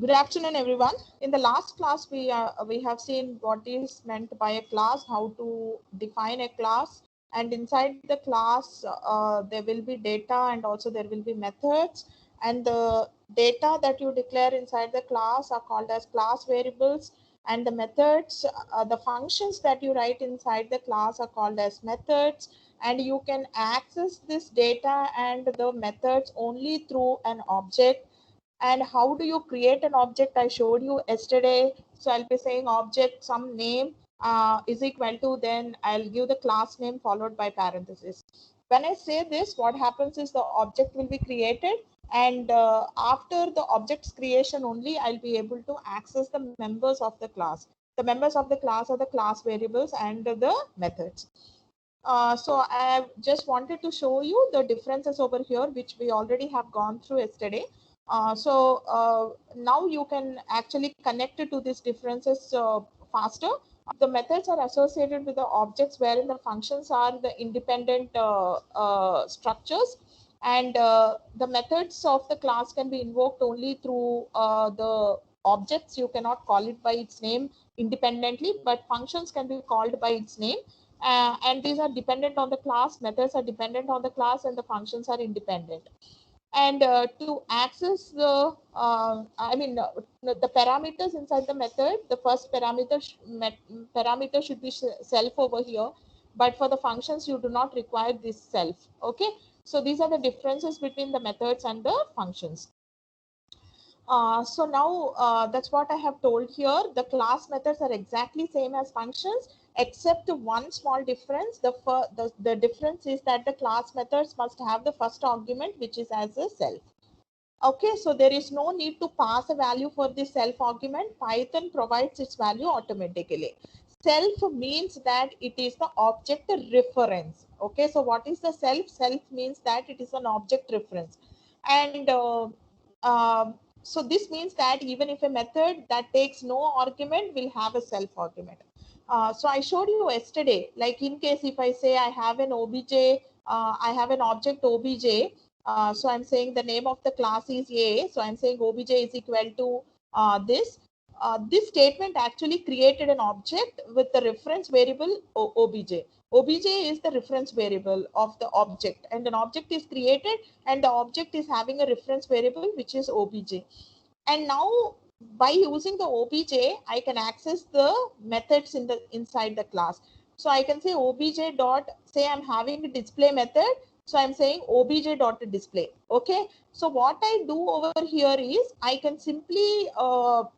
Good afternoon, everyone. In the last class, we have seen what is meant by a class, how to define a class, and inside the class there will be data and also there will be methods. And the data that you declare inside the class are called as class variables, and the methods, the functions that you write inside the class are called as methods. And you can access this data and the methods only through an object. And how do you create an object? I showed you yesterday. So I'll be saying object some name is equal to, then I'll give the class name followed by parenthesis. When I say this, what happens is the object will be created, and after the object's creation only I'll be able to access the members of the class. The members of the class are the class variables and the methods. So I just wanted to show you the differences over here, which we already have gone through yesterday. Now you can actually connect it to these differences faster. The methods are associated with the objects, wherein the functions are the independent structures. And the methods of the class can be invoked only through the objects. You cannot call it by its name independently, but functions can be called by its name. And these are dependent on the class, methods are dependent on the class, and the functions are independent. And to access the the parameters inside the method, the first parameter should be self over here, but for the functions you do not require this self. Okay, so these are the differences between the methods and the functions. So now that's what I have told here. The class methods are exactly same as functions, except one small difference. The difference is that the class methods must have the first argument, which is as a self. Okay, so there is no need to pass a value for the self argument. Python provides its value automatically. Self means that it is the object reference. Okay, so what is the self? Self means that it is an object reference. And so this means that even if a method that takes no argument will have a self argument. So I showed you yesterday, like in case if I say I have an obj, I have an object obj. So I'm saying the name of the class is A. So I'm saying obj is equal to this. This statement actually created an object with the reference variable obj. Obj is the reference variable of the object, and an object is created, and the object is having a reference variable which is obj. And now by using the obj, I can access the methods in the inside the class. So I can say obj dot, say I'm having a display method, so I'm saying obj dot display. Okay, so what I do over here is I can simply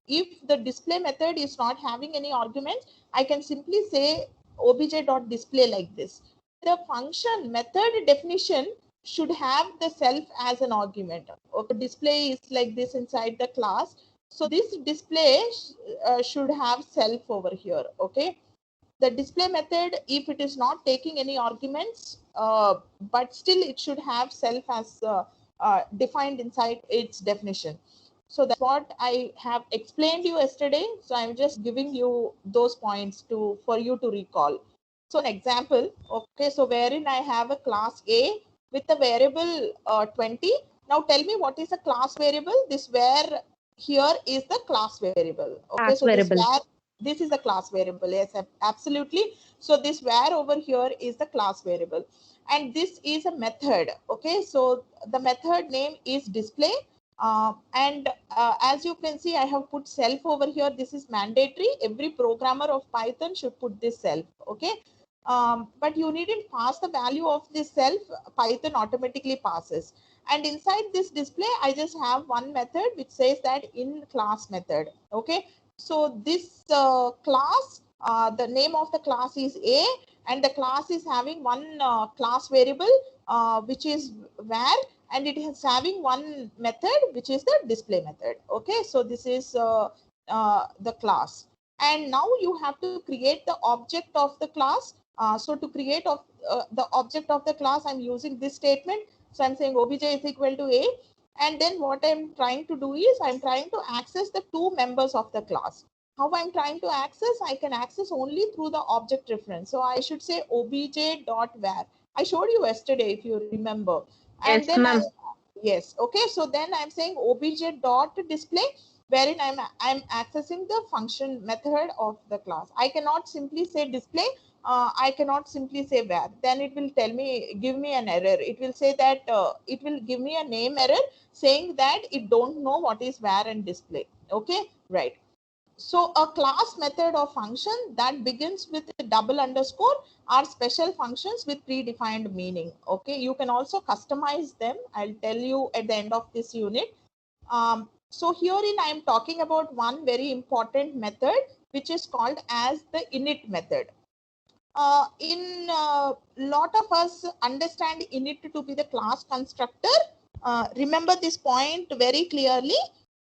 if the display method is not having any arguments, I can simply say obj dot display like this. The function method definition should have the self as an argument. Okay, display is like this inside the class. So this display should have self over here. Okay, the display method, if it is not taking any arguments, but still it should have self as defined inside its definition. So that's what I have explained you yesterday. So I'm just giving you those points to for you to recall. So an example, okay, so wherein I have a class A with a variable 20. Now tell me what is a class variable. This where here is the class variable. Okay, Class so variable. this is the class variable. Yes, absolutely. So this where over here is the class variable, and this is a method. Okay, so the method name is display. And as you can see, I have put self over here. This is mandatory. Every programmer of Python should put this self. Okay, but you needn't pass the value of this self. Python automatically passes. And inside this display, I just have one method which says that in class method. Okay, so this class, the name of the class is A, and the class is having one class variable which is var, and it is having one method which is the display method. Okay, so this is the class. And now you have to create the object of the class. So to create the object of the class, I'm using this statement. So I'm saying obj is equal to A. And then what I'm trying to do is I'm trying to access the two members of the class. How I'm trying to access? I can access only through the object reference. So I should say obj.var. I showed you yesterday, if you remember. And Yes, then ma'am. yes, okay. So then I'm saying obj.display. wherein I'm accessing the function method of the class. I cannot simply say display. I cannot simply say var. Then it will give me an error. It will say that it will give me a name error saying that it don't know what is var and display. Okay, right. So a class method or function that begins with a double underscore are special functions with predefined meaning. Okay, you can also customize them. I'll tell you at the end of this unit. So herein I am talking about one very important method which is called as the init method. In lot of us understand init to be the class constructor. Remember this point very clearly.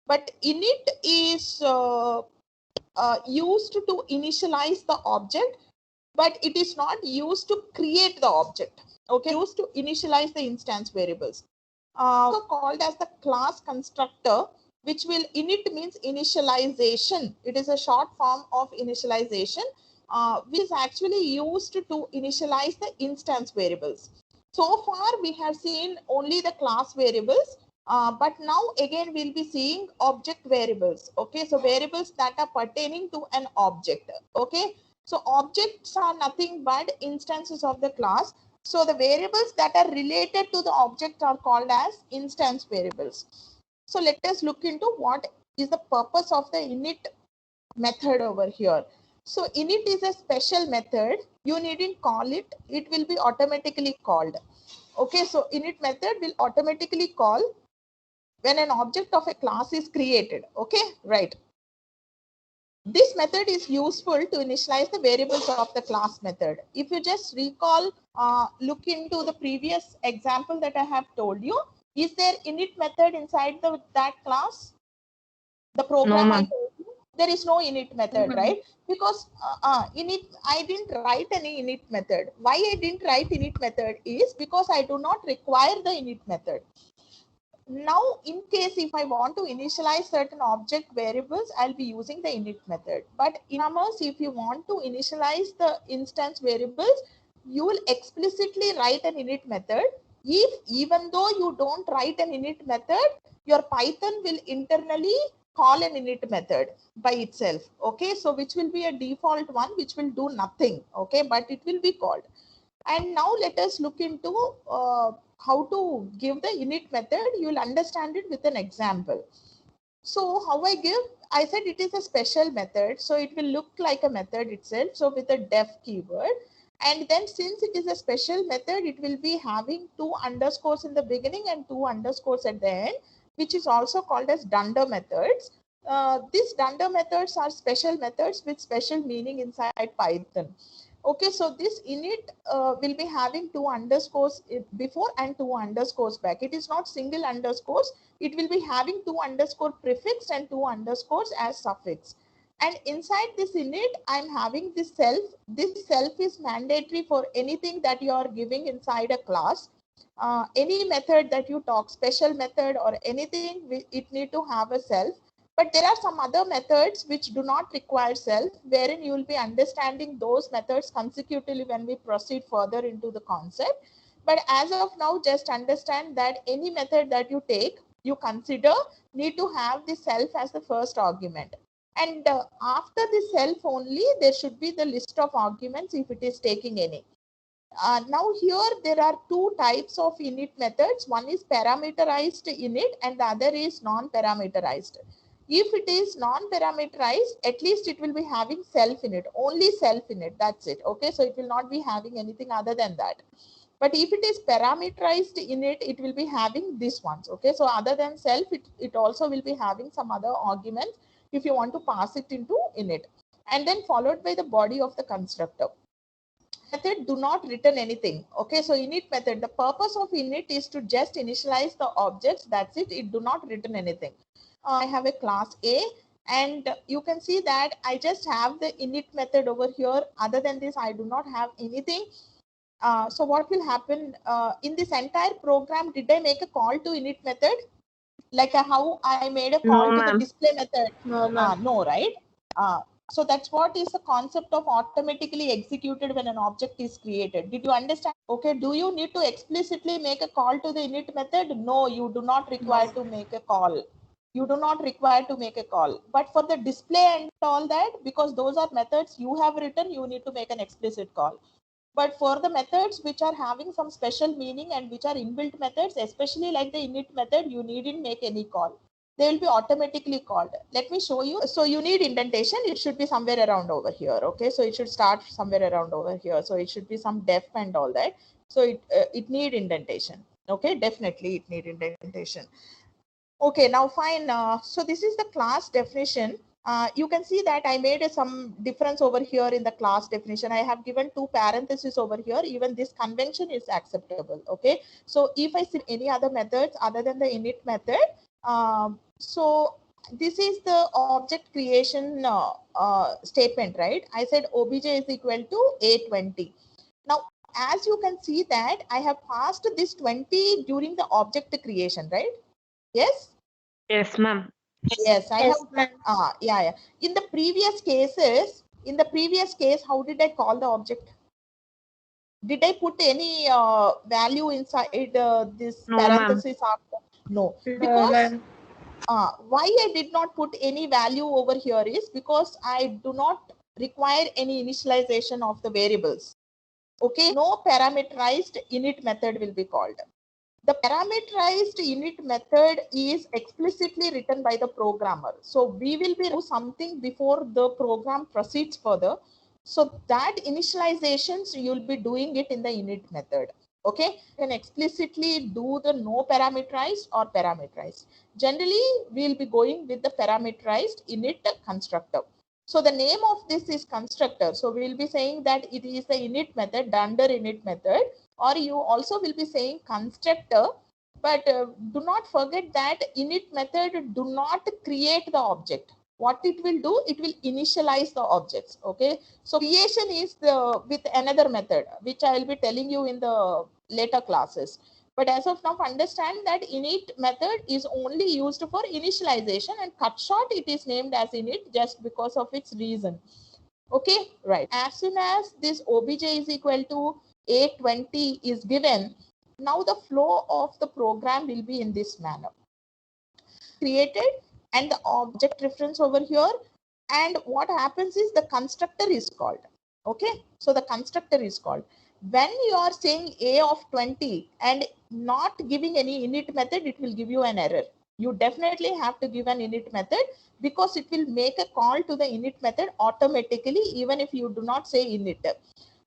But init is used to initialize the object, but it is not used to create the object. Okay, used to initialize the instance variables. Also called as the class constructor, which will init means initialization. It is a short form of initialization, which is actually used to initialize the instance variables. So far, we have seen only the class variables. But now again we'll be seeing object variables. Okay, so variables that are pertaining to an object. Okay, so objects are nothing but instances of the class. So the variables that are related to the object are called as instance variables. So let us look into what is the purpose of the init method over here. So init is a special method. You needn't call it. It will be automatically called. Okay, so init method will automatically call when an object of a class is created. Okay, right. This method is useful to initialize the variables of the class method. If you just recall, look into the previous example that I have told you, is there init method inside that class? The program No, I ma'am. told you, there is no init method, right? Because init, I didn't write any init method. Why I didn't write init method is because I do not require the init method. Now, in case if I want to initialize certain object variables, I'll be using the init method. But in Amos, if you want to initialize the instance variables, you will explicitly write an init method. If even though you don't write an init method, your Python will internally call an init method by itself. Okay, so which will be a default one, which will do nothing. Okay, but it will be called. And now let us look into how to give the init method. You will understand it with an example. So how I give, I said it is a special method. So it will look like a method itself. So with a def keyword. And then since it is a special method, it will be having 2 underscores in the beginning and 2 underscores at the end, which is also called as dunder methods. These dunder methods are special methods with special meaning inside Python. Okay, so this init will be having 2 underscores before and 2 underscores back. It is not single underscores. It will be having 2 underscore prefix and 2 underscores as suffix. And inside this init, I'm having this self. This self is mandatory for anything that you are giving inside a class. Any method that you talk, special method or anything, it need to have a self. But there are some other methods which do not require self, wherein you will be understanding those methods consecutively when we proceed further into the concept. But as of now, just understand that any method that you take, you consider need to have the self as the first argument. And after the self only, there should be the list of arguments if it is taking any. Now here there are 2 types of init methods. One is parameterized init and the other is non-parameterized. If it is non-parameterized, at least it will be having self in it, only self in it. That's it. Okay, so it will not be having anything other than that. But if it is parameterized init, it will be having these ones. Okay, so other than self, it also will be having some other arguments if you want to pass it into init. And then followed by the body of the constructor. Method do not return anything. Okay, so init method, the purpose of init is to just initialize the objects. That's it. It do not return anything. I have a class A, and you can see that I just have the init method over here. Other than this, I do not have anything. So what will happen in this entire program? Did I make a call to init method? Like how I made a call No, to the ma'am. display method? No, ma'am. No, right? So that's what is the concept of automatically executed when an object is created. Did you understand? Okay, do you need to explicitly make a call to the init method? No, you do not require to make a call. You do not require to make a call. But for the display and all that, because those are methods you have written, you need to make an explicit call. But for the methods which are having some special meaning and which are inbuilt methods, especially like the init method, you needn't make any call. They will be automatically called. Let me show you. So you need indentation. It should be somewhere around over here. Okay, so it should start somewhere around over here. So it should be some def and all that. So it need indentation. Okay, definitely it need indentation. Okay, now fine. So this is the class definition. You can see that I made some difference over here in the class definition. I have given two parentheses over here. Even this convention is acceptable. Okay, so if I see any other methods other than the init method, so this is the object creation statement, right? I said obj is equal to a20. Now, as you can see that I have passed this 20 during the object creation, right? Yes. Yes, ma'am. Yes, I Yes, have. ma'am. Yeah. In the previous cases, how did I call the object? Did I put any value inside this No, parenthesis after? No, No, because ma'am. why I did not put any value over here is because I do not require any initialization of the variables. Okay, no parameterized init method will be called. The parameterized init method is explicitly written by the programmer. So we will be doing something before the program proceeds further. So that initializations, you'll be doing it in the init method. Okay, you can explicitly do the no parameterized or parameterized. Generally, we'll be going with the parameterized init constructor. So the name of this is constructor. So we will be saying that it is the init method, under init method, or you also will be saying constructor. But do not forget that init method do not create the object. What it will do, it will initialize the objects. Okay, so creation is the with another method, which I will be telling you in the later classes. But as of now, understand that init method is only used for initialization, and cut short it is named as init just because of its reason. Okay, right. As soon as this obj is equal to a20 is given, now the flow of the program will be in this manner. Created and the object reference over here, and what happens is the constructor is called. Okay, so the constructor is called. When you are saying a of 20 and not giving any init method, it will give you an error. You definitely have to give an init method, because it will make a call to the init method automatically even if you do not say init.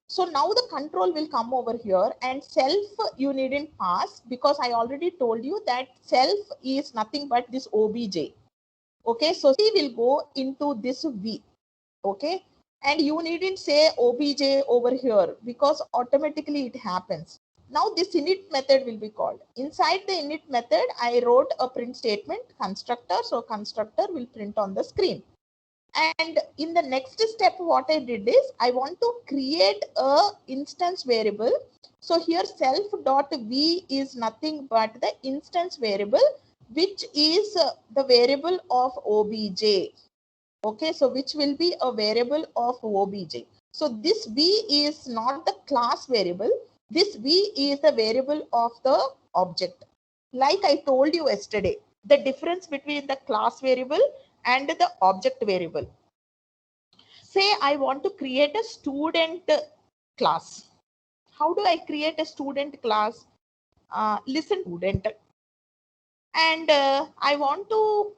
So now the control will come over here, and self you needn't pass, because I already told you that self is nothing but this obj. Okay, so C will go into this V. Okay, and you needn't say obj over here because automatically it happens. Now this init method will be called. Inside the init method, I wrote a print statement constructor. So constructor will print on the screen. And in the next step, what I did is I want to create a instance variable. So here self dot v is nothing but the instance variable, which is the variable of obj. Okay, so which will be a variable of obj. So this v is not the class variable. This v is the variable of the object. Like I told you yesterday, the difference between the class variable and the object variable. Say I want to create a student class. How do I create a student class? Listen, student. And I want to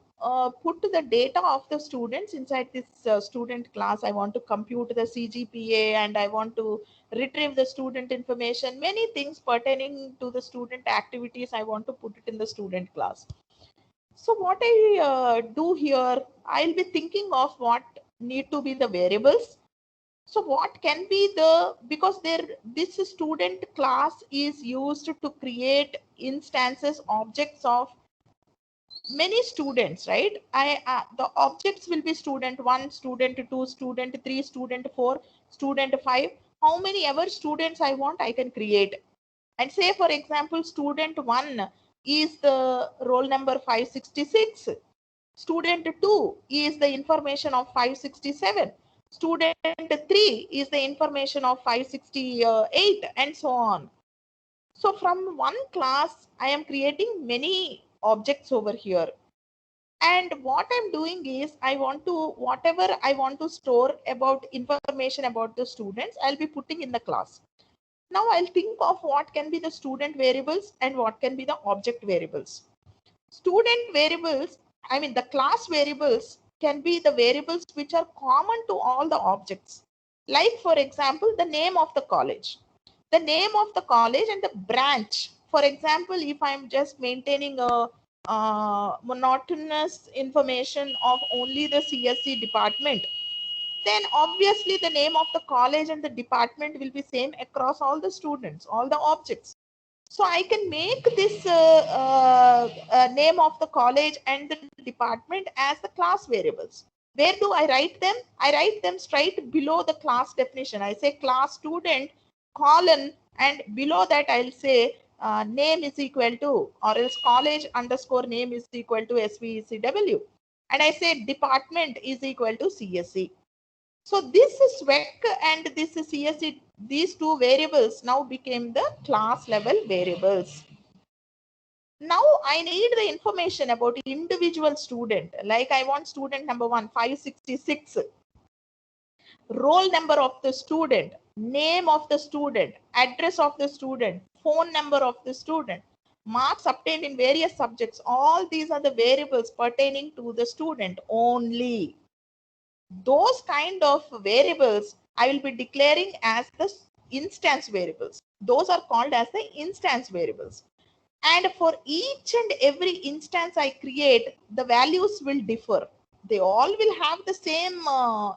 put the data of the students inside this student class. I want to compute the CGPA, and I want to retrieve the student information. Many things pertaining to the student activities, I want to put it in the student class. So what I do here, I'll be thinking of what need to be the variables. So what can be the, because this student class is used to create instances, objects of many students, right? The objects will be student 1, student 2, student 3, student 4, student 5. How many ever students I want, I can create. And say, for example, student 1 is the roll number 566. Student 2 is the information of 567. Student 3 is the information of 568, and so on. So from one class, I am creating many objects over here. And what I'm doing is whatever I want to store about information about the students, I'll be putting in the class. Now I'll think of what can be the student variables and what can be the object variables. Student variables, I mean the class variables, can be the variables which are common to all the objects. Like for example, the name of the college. The name of the college and the branch. For example, if I'm just maintaining a monotonous information of only the CSC department, then obviously the name of the college and the department will be same across all the students, all the objects. So I can make this name of the college and the department as the class variables. Where do I write them? I write them straight below the class definition. I say class student colon, and below that I'll say name is equal to, or else college underscore name is equal to SVECW. And I say department is equal to CSE. So this is SWEC and this is CSE. These two variables now became the class level variables. Now I need the information about individual student. Like I want student number 1, 566. Roll number of the student, name of the student, address of the student, phone number of the student, marks obtained in various subjects. All these are the variables pertaining to the student only. Those kind of variables I will be declaring as the instance variables. Those are called as the instance variables. And for each and every instance I create, the values will differ. They all will have the same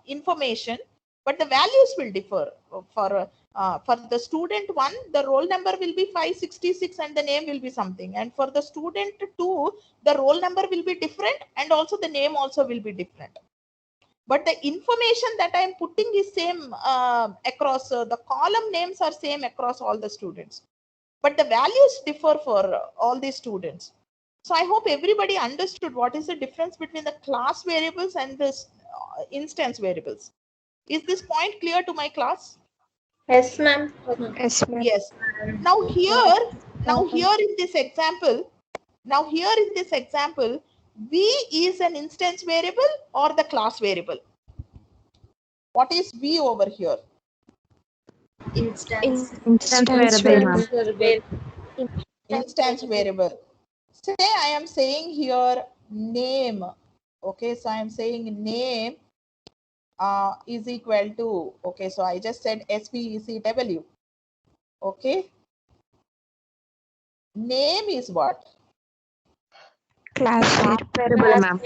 information, but the values will differ. For the student 1, the roll number will be 566 and the name will be something. And for the student 2, the roll number will be different and also the name also will be different. But the information that I'm putting is same across, the column names are same across all the students, but the values differ for all the students. So I hope everybody understood what is the difference between the class variables and the instance variables. Is this point clear to my class? Yes, ma'am. Yes, ma'am. Yes. Now here in this example, V is an instance variable or the class variable? What is V over here? Instance. Instance variable, ma'am. Instance variable. Say I am saying here name. Okay, so I am saying name is equal to, okay, so I just said SVECW. Okay. Name is what? Class variable, ma'am.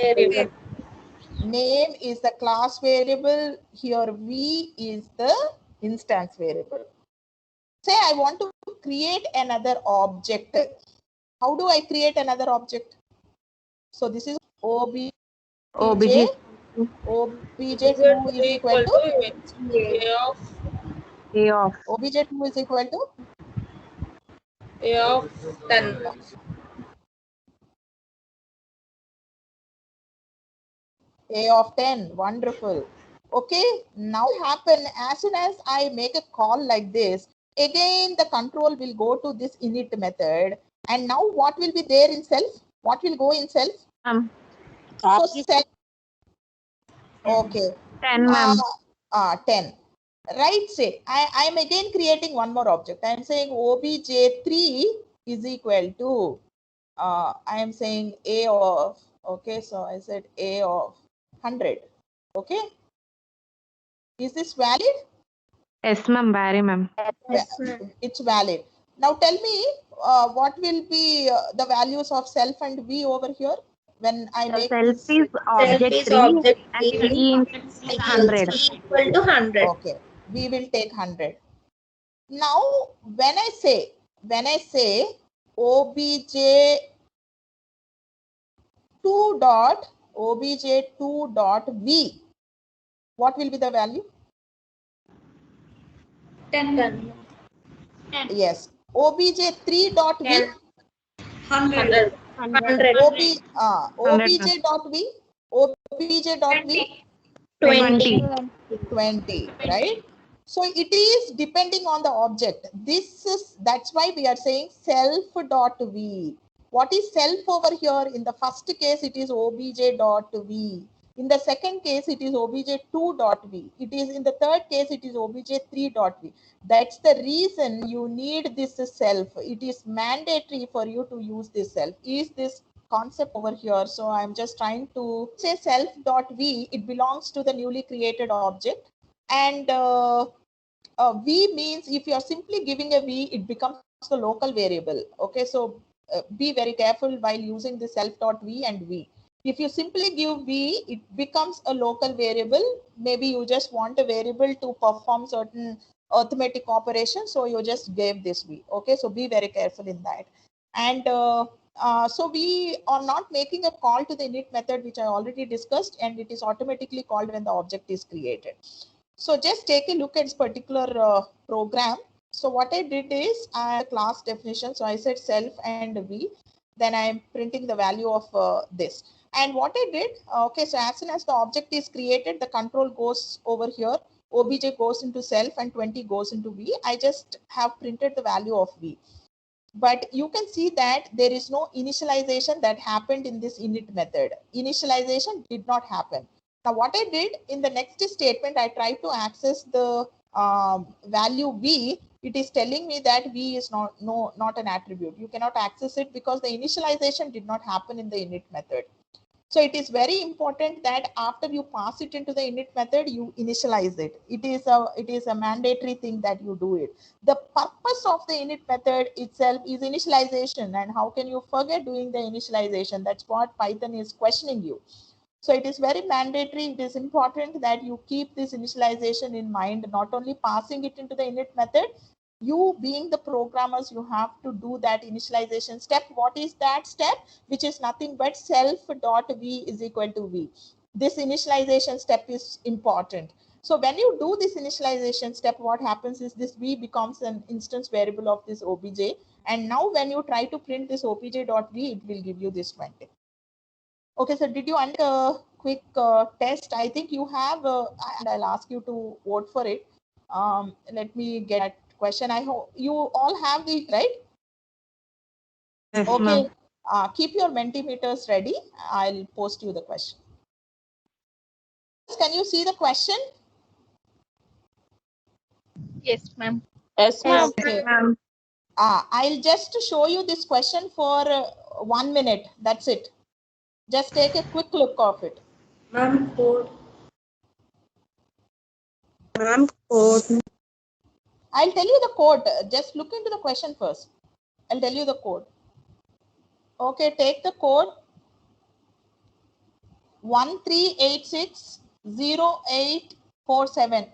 Name is the class variable. Here V is the instance variable. Say I want to create another object. How do I create another object? So this is OBJ. OBJ. OBJ2 is equal to A of. OBJ2 is equal to A of 10. A of 10. Wonderful. Okay, now happen as soon as I make a call like this, again the control will go to this init method, and now what will be there in self? What will go in self? So self. Okay. 10, ma'am. 10. Right, say I am again creating one more object. I am saying obj3 is equal to I am saying a of, okay, so I said a of 100. Okay, is this valid? Yes, ma'am. Very, ma'am. Yes, ma'am. It's valid. Now tell me what will be the values of self and V over here when I make Self this? is object 3 and V is 100. Equal to 100. Okay, we will take 100. Now when I say obj2 dot V, what will be the value? 10. Yes. obj3 dot V, 100. obj dot V, obj dot V, 20. 20, right? So it is depending on the object. That's why we are saying self dot V. What is self over here? In the first case, it is obj.v. In the second case, it is obj2.v. It is in the third case, it is obj3.v. That's the reason you need this self. It is mandatory for you to use this self. Is this concept over here? So I'm just trying to say self.v. It belongs to the newly created object. And v means if you are simply giving a v, it becomes the local variable. Okay, so be very careful while using the self.v and v. If you simply give v, it becomes a local variable. Maybe you just want a variable to perform certain arithmetic operations, so you just gave this v. Okay, so be very careful in that. And so we are not making a call to the init method, which I already discussed, and it is automatically called when the object is created. So just take a look at this particular program. So what I did is I had a class definition. So I said self and v. Then I'm printing the value of this. And what I did, okay, so as soon as the object is created, the control goes over here. Obj goes into self and 20 goes into v. I just have printed the value of v. But you can see that there is no initialization that happened in this init method. Initialization did not happen. Now, what I did in the next statement, I tried to access the value v. It is telling me that v is not an attribute. You cannot access it because the initialization did not happen in the init method. So it is very important that after you pass it into the init method, you initialize it. It is a mandatory thing that you do it. The purpose of the init method itself is initialization. And how can you forget doing the initialization? That's what Python is questioning you. So it is very mandatory. It is important that you keep this initialization in mind, not only passing it into the init method. You being the programmers, you have to do that initialization step. What is that step? Which is nothing but self.v is equal to v. This initialization step is important. So when you do this initialization step, what happens is this v becomes an instance variable of this obj. And now when you try to print this obj.v, it will give you this 20. Okay, so did you under a quick test? I think you have, and I'll ask you to vote for it. Let me get that question. I hope you all have the right. Yes, Okay, keep your Mentimeters ready. I'll post you the question. Can you see the question? Yes, ma'am. Yes, ma'am. Okay. I'll just show you this question for 1 minute. That's it. Just take a quick look of it. Ma'am, code. Ma'am, code. I'll tell you the code. Just look into the question first. I'll tell you the code. Okay, take the code 13860847.